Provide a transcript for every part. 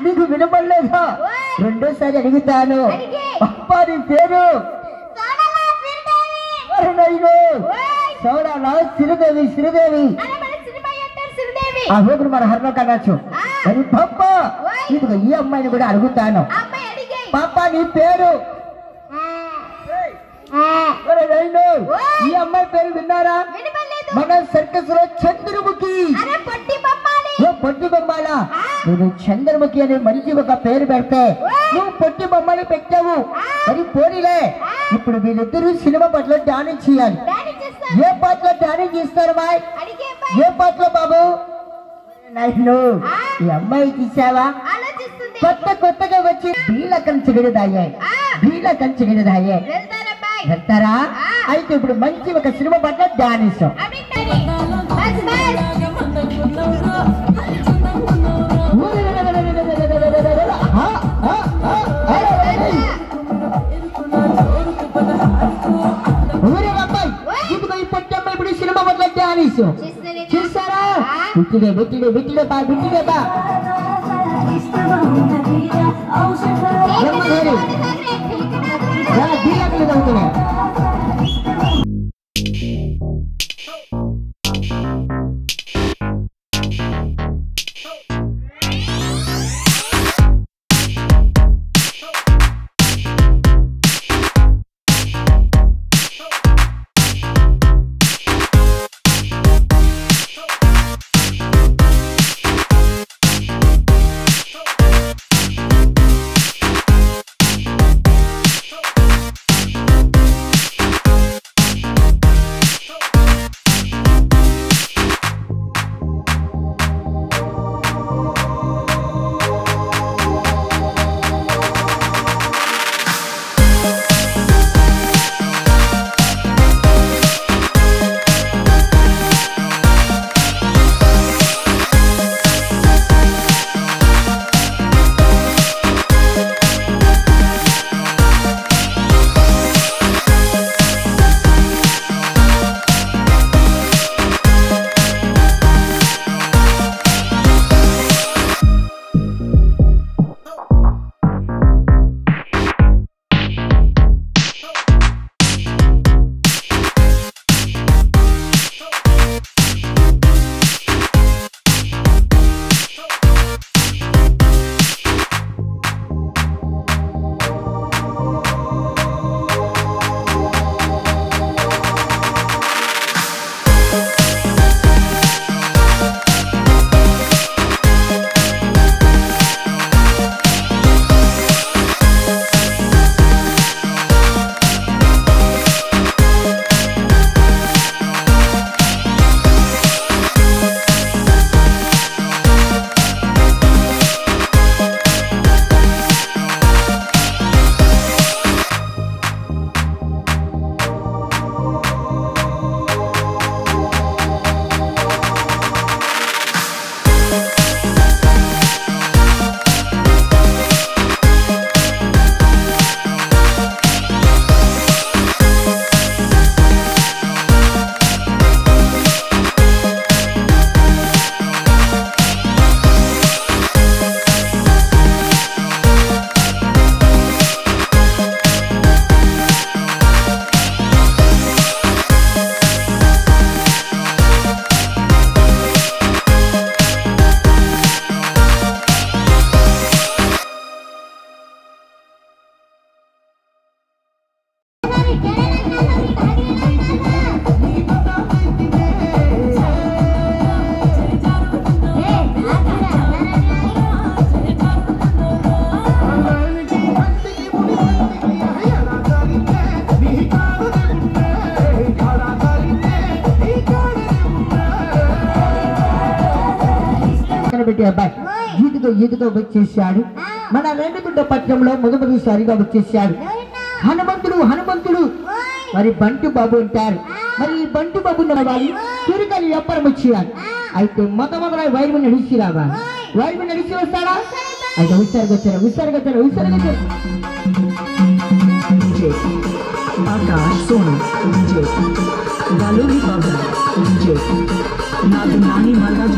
నీకు వినపడలేదా? రెండోసారి అడుగుతాను. అప్పా నీ పేరు? సౌడాలా సిరిదేవి. శ్రీదేవి అప్పుడు మన హర్లో కనొచ్చు. మరి పాప ఇదిగో ఈ అమ్మాయిని కూడా అడుగుతాను. పాప నీ పేరు? ఈ అమ్మాయి పేరు విన్నారా? మన సర్కస్ లో చంద్రముఖి. పొట్టి బొమ్మాల. నేను చంద్రముఖి అనే మంచి ఒక పేరు పెడితే నువ్వు పొట్టి బొమ్మని పెట్టావు. మరి పోనీలే, ఇప్పుడు వీళ్ళిద్దరూ సినిమా పాటలో డాన్స్ చేయాలి. ఏ పాటలో డాన్స్ చేస్తారు బాయ్? ఏ పాటలో బాబు? నైను ఈ అమ్మాయి చూసావా? కొత్తగా వచ్చి బీళ్ళ కంచగిరిదాయే. వెళ్తారా? అయితే ఇప్పుడు మంచి ఒక సినిమా పాటలో డాన్స్. ఇప్పుడు సినిమా పాటలో డాన్స్ చూస్తారా? బిట్టిడే బా. పెట్టి అబ్బాయి ఈదుతో వచ్చేసాడు. మన రేణిగుంట పట్టణంలో మొదటిసారిగా వచ్చేసాడు హనుమంతుడు. మరి బంటు బాబు అంటారు. మరి ఈ బంటు బాబు వాళ్ళు చురుకని వ్యాపారం వచ్చేయాలి. అయితే మొదటి వైరు నడిచి రావాలి. వైరు నడిచి వస్తాడా? అయితే హుషారుగా आकाश सोनू डीजे गालूरी बाबा डीजे नागनानी महाराज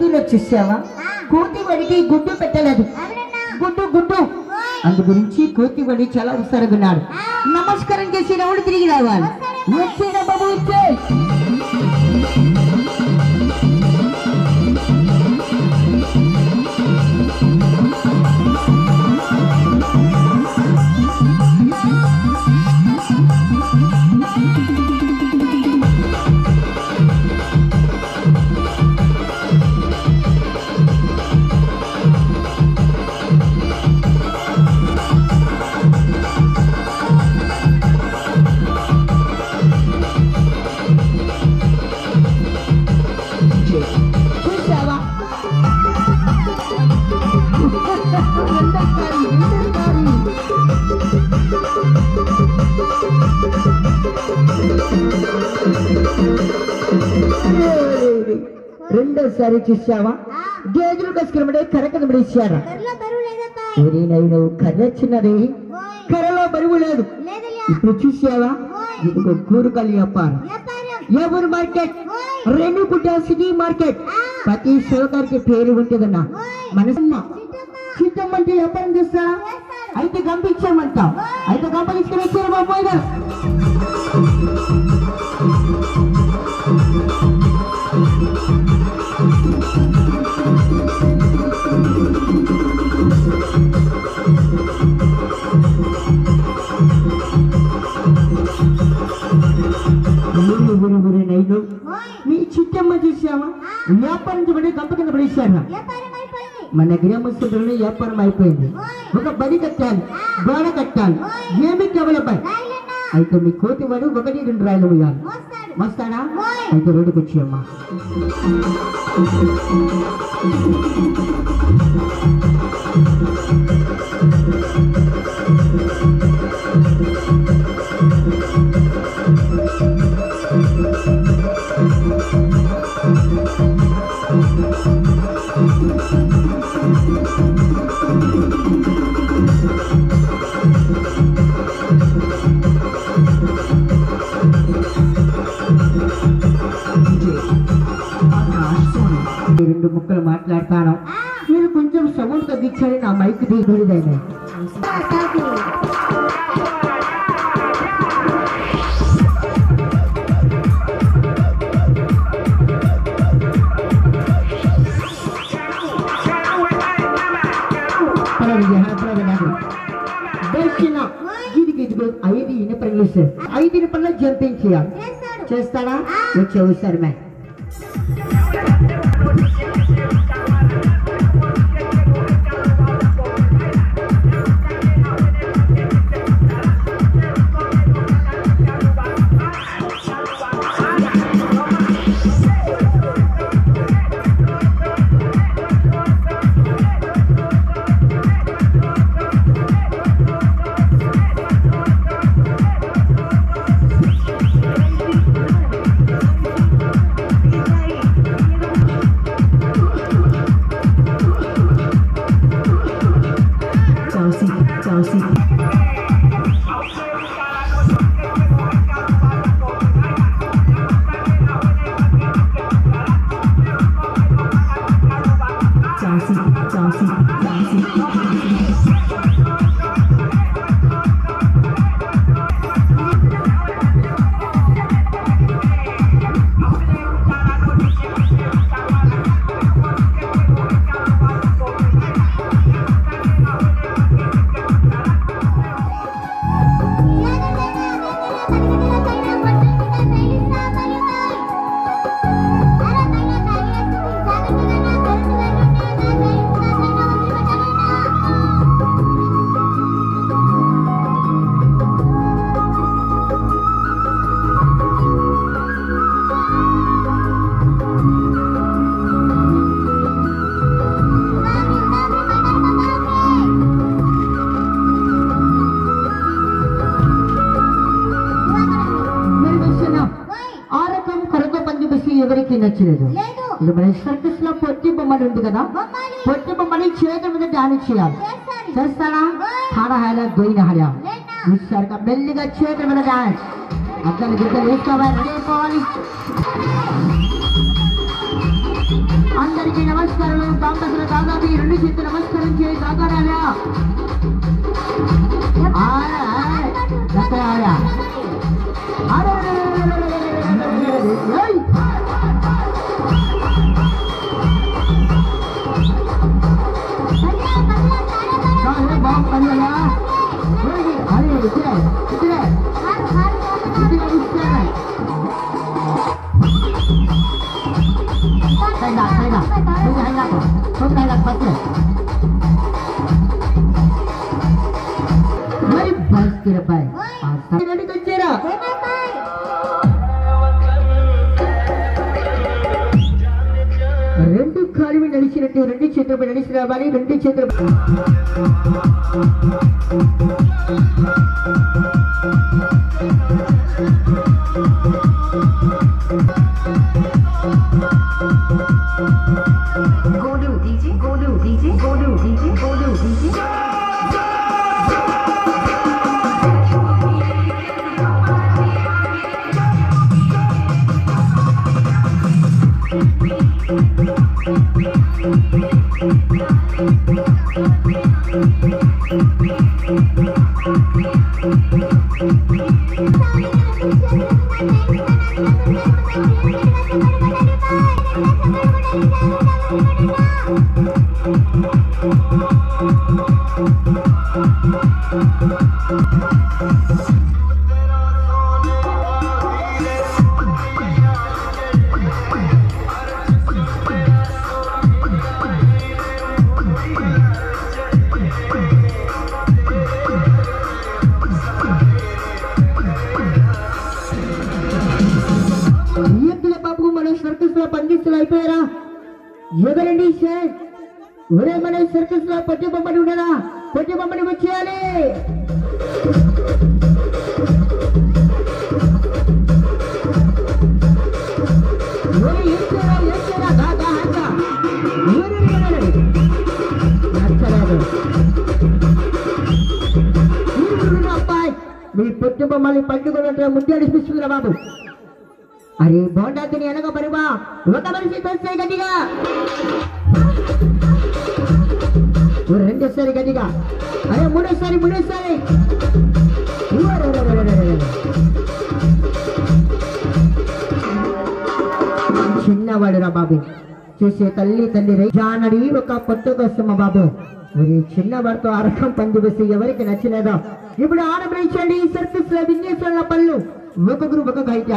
టీవీలో చూసావా కోతివాడికి గుడ్డు పెట్టలేదు గుడ్డు గుడ్డు అందు గురించి కోతివాడి చాలా ఉత్సాహంగా నమస్కారం చేసి రౌండ్ తిరిగి రావాలి వచ్చేరా బాబు వచ్చే రెండోసారి చూసావా గేదెలు కసుకురమడే కర్ర కింద పడేసారా నైను కర్ర చిన్నది కర్రలో బరువు లేదు ఇప్పుడు చూసావా ఇదిగో కూరగాయలు వ్యాపారం ఎవరు మార్కెట్ రెన్నుగుడ్డ సిటీ మార్కెట్ ప్రతి సోదరికి పేరు ఉంటుందన్నా మనసమ్మ చిత్తమ్మంటే వ్యాపారం చేస్తా అయితే గంపించామంటాం అయితే గంప తీసుకుని వచ్చారు బాబోయ్ గారు మీ చిట్టమ్మ చూసావా వ్యాపారం పడి గంప కింద పడేసారా మన గ్రామస్తులను వ్యాపారం అయిపోయింది ఒక బడి కట్టాలి గోడ కట్టాలి ఏమి కవలపై అయితే మీ కోతివాడు 1-2 రాయలు పోయాలి వస్తాడా అయితే రోడ్డుకి వచ్చామ్మా రెండు ముక్కలు మాట్లాడతాను మీరు కొంచెం సౌండ్ తగ్గించాలి నా మైక్ దిగుదైనా ఐదు ఇనపలు 5 ఇనపల్లో జంపింగ్ చేయాలి చేస్తాడా వచ్చావు సార్ మే ఎవరికి నచ్చలేదు ఇది మన సర్కస్ లో పొట్టి బొమ్మలు ఉంది కదా పొట్టి బొమ్మని చేతుల మీద డాన్స్ చేయాలి చేస్తానా హాడ హాల గోయిన హాల ఈసారిగా మెల్లిగా చేతుల మీద డాన్స్ అద్దలు గిద్దలు వేసుకోవాలి రెడీ అయిపోవాలి అందరికీ నమస్కారాలు. కాంపసుల దాదాపు ఈ రెండు చేతులు నమస్కారం చేయి దాదారాలా మరి భాస్కరపై వచ్చారా రెండు కాలు నడిచినట్టు రెండు చేతులపై నడిచి రావాలి. రెండు చేతులు అయిపోయారా? ఎవరండి సార్? ఒరే మన సర్కస్ లో పొట్టి బొమ్మని ఉండరా? పొట్టి బొమ్మని వచ్చేయాలి. అబ్బాయి మీ పొట్టి బొమ్మల్ని పట్టుకున్నట్టు ముద్దు అనిపిస్తుందిరా బాబు. అరే బోండాతిని వెనక పరువా ఒక మనిషి తోస్తే గట్టిగా, రెండోసారి గట్టిగా, అరే మూడోసారి చిన్నవాడురా బాబు. చూసే తల్లి జానడి ఒక పొట్టు కోసమ్మ బాబు. చిన్నవాడితో అరకం పంది వేసి ఎవరికి నచ్చలేదో ఇప్పుడు ఆరంభించండి. సర్కస్ లో విన్యాసాల పళ్ళు ఒక్కొక్కరు ఒక్కొక్క అయితే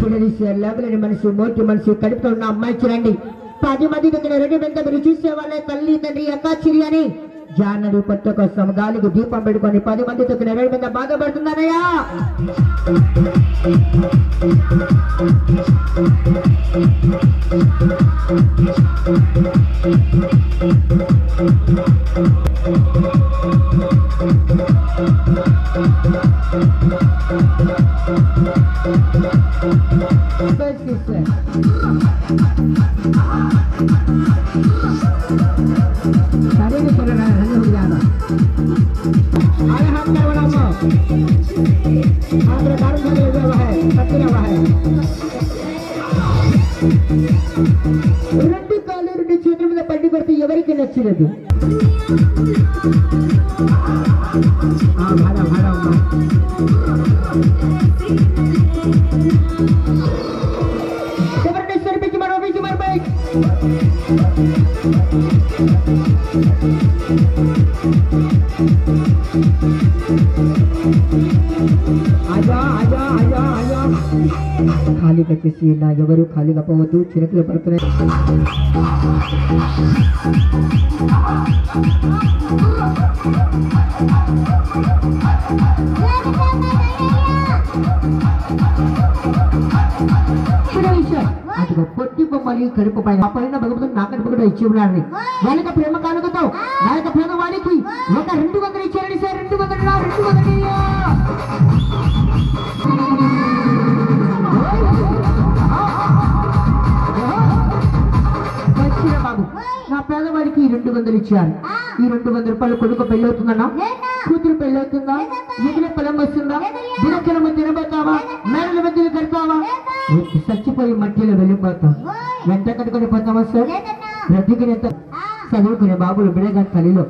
చూడని మనసు మోటి మనసు కడుపుతో ఉన్న అమ్మాయి చూడండి. 10 మంది దగ్గర 2 మంది దగ్గర చూసే వాళ్ళే తల్లి తండ్రి అక్క చిరి అని జానడు పొట్ట కోసం గాలికి దీపం పెట్టుకొని 10 మంది దగ్గర 2 మంది బాధపడుతున్నారయ్యా. రెండు కాళ్ళు 2 చేతుల మీద పడ్డి కొడితే ఎవరికి నచ్చలేదు. ఖాళీగా చేసి నా ఎవరు ఖాళీగా పోవద్దు. చిరకులు పడుతున్నాయి. అదిగో పొట్టి బొమ్మని కడుపు పైన ఆ పైన భగవంతుడు నా కడుపు కూడా ఇచ్చి ఉన్నారని వాళ్ళ ప్రేమ కానుకతో నా యొక్క ప్రేమ వాడికి ఒక 200 ఇచ్చారని సార్ 200 బాబు నా పేదవాడికి 200 ఇచ్చారు. ఈ 200 రూపాయలు కొడుకు పెళ్ళవుతుందన్నా, కూతురు పెళ్ళవుతుందా, ఎగిరే పొలం వస్తుందా, దినచరమ తినబోతావా, మేడల మధ్యలో కడతావా, చచ్చిపోయి మట్టిలో వెళ్ళిపోతాం, వెంట కట్టుకొని పోతావా సార్? బ్రతికిన చదువుకునే బాబులు బిడగా తల్లిలో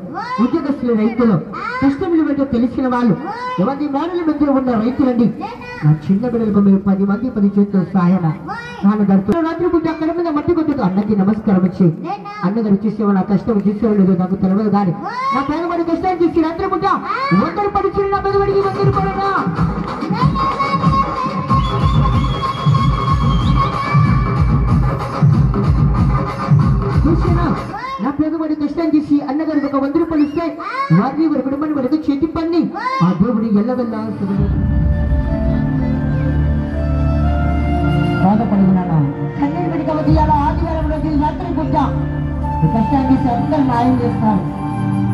ఉద్యోగస్తులు రైతులు కష్టములు బట్టి తెలిసిన వాళ్ళు ఎవరి మేడల మధ్యలో ఉన్న రైతులండి. నా చిన్న బిడ్డలకు మీరు 10 మంది 10 చేతులు సహాయన నాన్నగారు రాత్రి పుట్టి అక్కడ మీద మట్టి కొట్టుకు అన్నకి నమస్కారం వచ్చి అన్నగారు చూసేవా నా కష్టం చూసేవాళ్ళు నాకు తెలియదు కానీ నా పేదవాడి కష్టాన్ని చూసి రాత్రి పుట్ట 100 రూపాయలు నా పేదవాడికి 100 రూపాయలనా చూసినా నా పేదవాడి కష్టాన్ని చూసి అన్నగారికి ఒక 100 రూపాయలు ఇస్తే వారిని వారి కుటుంబాన్ని వారికి చేతి పని ఆ దేవుడి ఎల్లవెల్లా బాధపడుతున్నాను. కన్నీరు పెట్టుకోవద్దు. ఇలా ఆదివారం రోజు రాత్రి పుట్ట కష్టాన్ని అందరూ న్యాయం చేస్తారు.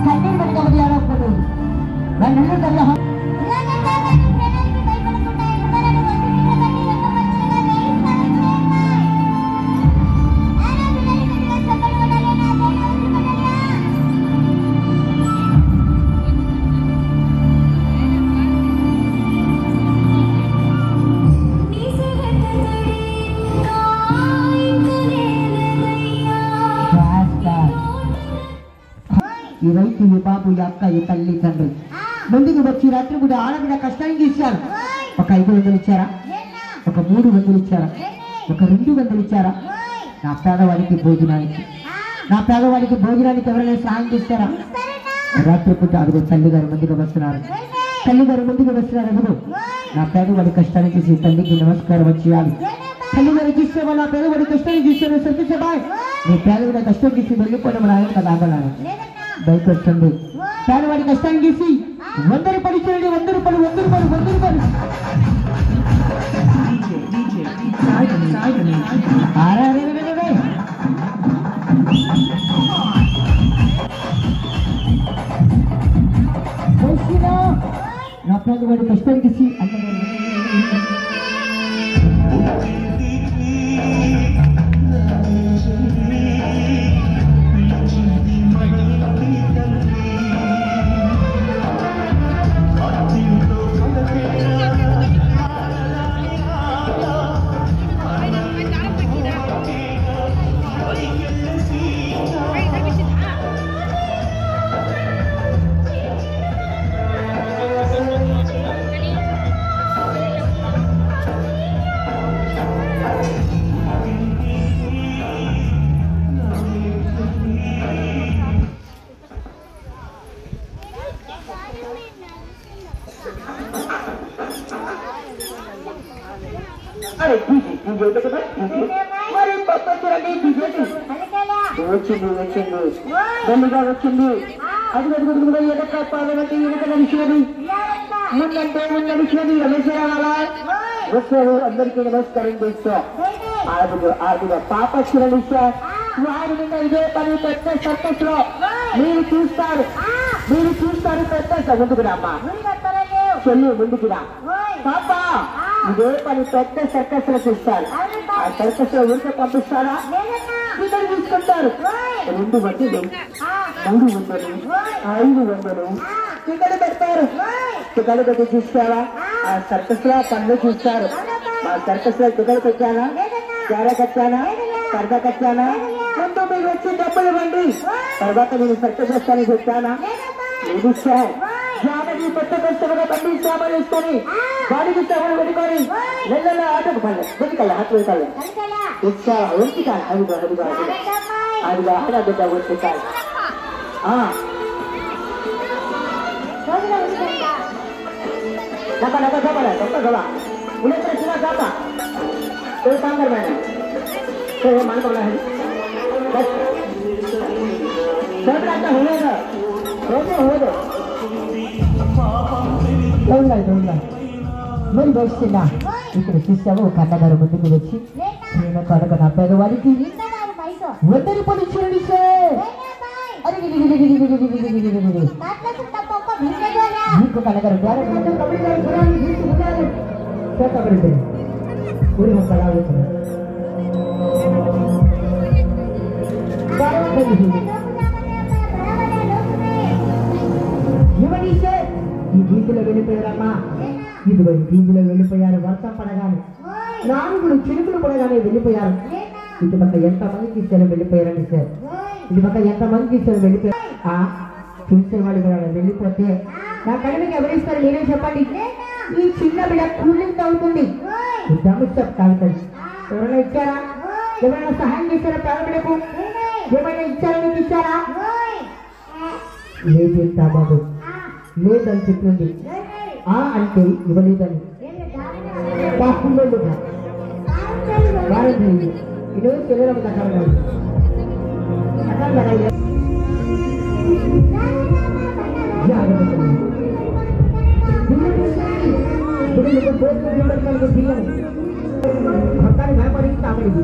కన్నీరు పెట్టుకోవద్దు. ఆడప్పుడు ఈ రైతు ఈ బాబు ఈ అక్క ఈ తల్లి తండ్రి ముందుకు వచ్చి రాత్రి కూడా ఆడబిడ కష్టాన్ని ఇచ్చారు. ఒక 500 ఇచ్చారా, ఒక 300 ఇచ్చారా, ఒక 200 ఇచ్చారా? నా పేదవాడికి భోజనానికి ఎవరైనా సహాయం చేస్తారా? రాత్రి పూట అదిగో తల్లిగారు ముందుకు వస్తున్నారు. అదిగో నా పేదవాడి కష్టాన్ని చూసి తల్లికి నమస్కారం చేయాలి. తల్లిగారు చూసేవా నా పేదవాడి కష్టాన్ని చూసాను సంతోషబాయ్. నీ పేదవాడి కష్టం చూసి వెళ్ళిపోవడం రాయడం కదా ఆగలాను బయట వస్తుంది. పేదవాడి కష్టాన్ని చూసి 100 రూపాయలు ఇచ్చారండి. 100 రూపాయలు నా పేదవాడి కష్టాన్ని చూసి వచ్చింది. అది వస్తారు. అందరికీ నమస్కారం చేస్తా. పాప చూడండి సార్, వారి మీద ఇదే పని పెద్ద సర్కస్ లో మీరు చూస్తారు. పెద్ద ముందుకు రామ్మా, చెల్లి ముందుకు రా పాప. ఇదే పని పెద్ద సర్కస్ లో చూస్తారు. ఆ సర్కస్ లో ఊరికే పంపిస్తారా? టికెట్ తీసుకుంటారు. 200, 300, 500 టికెట్ పెడతారు. టికెట్ పెట్టి చూస్తారా? ఆ సర్కస్ లో పనులు చూస్తారు. మా సర్కస్ లో టికెట్ పెట్టానా, చారా కట్టానా, సరదా కట్టానా? ముందు మీరు వచ్చి డబ్బులు ఇవ్వండి, తర్వాత నేను సర్కస్ వస్తానని చెప్పానా? లేదు సార్. జానకి పెద్ద కష్టంగా బండి సామాన్ వేసుకొని గాడికి సామాన్ పెట్టుకొని నెలలో ఆటకు పడలే వెతికల్లా హాట్ వెతకాలి ఇచ్చావా వెతికాలి. అదిగా ఆడ బిడ్డ వెతికాలి. నక్క చెప్పాలి తప్ప గవా ఉన్నా చిన్న జాత కాంగర్ మేడం మనకోలా మరి వస్తున్నా ఇక్కడ చూసావు ఒక అన్నగారు ముందుకు వచ్చి నేను కనుక నా పేదవారికి 100 రూపాయలు ఇచ్చారండి సార్. అరే మీకు కలగరు ఇవ్వండి సార్. ఈ గీతలో వెళ్ళిపోయారమ్మా. ఇదిగో ఈ గీతలో వెళ్ళిపోయారు. వర్షం పడగానే నాలుగులు చిరుకులు పడగానే వెళ్ళిపోయారు. ఇటు పక్క ఎంతమంది ఇచ్చారో వెళ్ళిపోయారండి సార్. ఇటు పక్క ఎంతమంది ఇచ్చారో వెళ్ళిపోయారు. చూసే వాళ్ళు కూడా వెళ్ళిపోతే నా కడుపుకి ఎవరిస్తారు నేనే చెప్పండి. ఈ చిన్న బిడ్డ కూలింగ్ అవుతుంది. తాగుతుంది. ఎవరైనా ఇచ్చారా? ఎవరైనా సహాయం చేశారా? పేద బిడ్డకు ఏమైనా ఇచ్చారా? నీకు ఇచ్చారా? లేదు బాబు, లేదని చెప్పింది. అంటే ఇవ్వలేదని ఈరోజు తెలియడం ప్రకారం భక్తాన్ని భయపడి తాగలేదు.